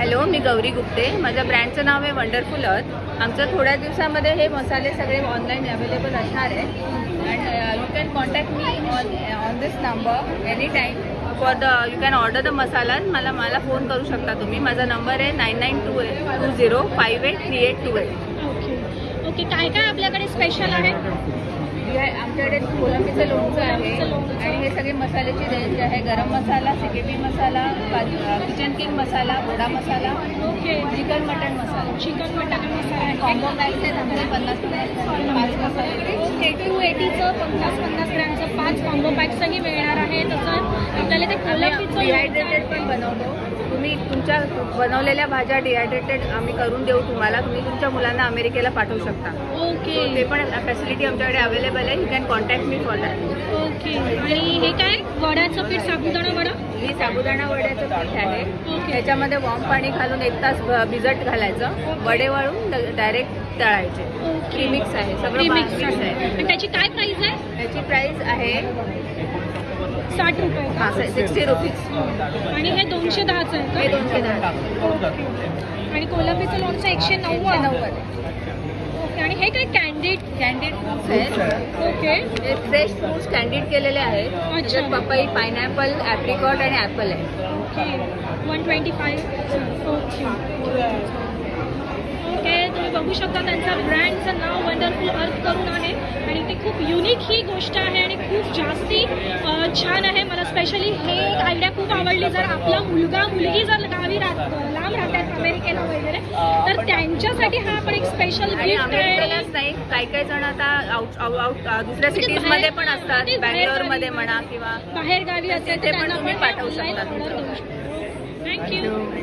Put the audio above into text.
Hello, मी गौरी गुप्ते. माझ्या ब्रँडचं नाव आहे wonderful अर्थ. आमचं थोड्या दिवसामध्ये हे मसाले सगळे ऑनलाईन अवेलेबल असणार आहे. And you can contact me on this number any time for you can order the masala. मला फोन करू शकता तुम्ही. माझा नंबर आहे 9920583828. ओके, काय काय आपल्याकडे स्पेशल आहे? आमच्याकडे कोलंबीचं लोणचं आहे आणि हे सगळे मसाल्याची रेंज आहे. गरम मसाला, सिकेबी मसाला, किचन किंग मसाला, गोडा मसाला, ओके, चिकन मटन मसाला, चिकन मटन मसाला, कॉम्बो पॅक्स आहेत आमचे 50 मसाले. ओके, 280चं 50 ग्रॅमचं 5 कॉम्बो पॅक्सही मिळणार आहे. तसं आपल्याला ते कोलंबीचं डिहायड्रेटेड पण बनवतो. तुम्ही तुमच्या बनवलेल्या भाज्या डिहायड्रेटेड आम्ही करून देऊ तुम्हाला. तुम्ही तुमच्या मुलांना अमेरिकेला पाठवू शकता. ओके, ते पण फॅसिलिटी आमच्याकडे अवेलेबल आहे. You can contact me for that. Okay, आणि हे काय वड्याचं पीठ, साबुदाणा वडा? ही साबुदाणा वड्याचं पीठ आहे. ओके, त्याच्यामध्ये वॉर्म पाणी घालून 1 तास भिजत घालायचं. वडे वळून डायरेक्ट तळायचे. ओके, मिक्स आहे, सगळं मिक्स मिक्स आहे. आहे. आणि त्याची काय प्राइस आहे? त्याची प्राइस आहे 60 रुपये का? 60 रुपीज. आणि हे 210चं आहे हे का? 210. आणि कोलंबीचं लोणचं 190. ओके, आणि हे काय कॅन्डीड फ्रुट्स आहेत. ओके, हे फ्रेश फ्रुट्स कॅन्डीड केलेले आहेत. त्याच्यात पपई, पायनॅपल, ॲप्रिकॉट आणि ॲपल आहे. ओके, 125. ओके, ओके, तुम्ही बघू शकता त्यांचा ब्रँडचं नाव वंडरफुल अर्थ करून आहे आणि ते खूप युनिक ही गोष्ट आहे आणि खूप जास्ती छान आहे. मला स्पेशली हे एक आयडिया खूप आवडली. जर आपला मुलगा मुलगी जर गावी लांब राहतात अमेरिकेला वगैरे, तर त्यांच्यासाठी हा आपण एक स्पेशल गिफ्ट अमेरिकेलाच नाही, काही जण आता आउट दुसऱ्या सिटीज मध्ये पण असतात. बँगलोरमध्ये म्हणा किंवा बाहेर गावी असेल ते पण तुम्ही पाठवू शकता. थँक्यू.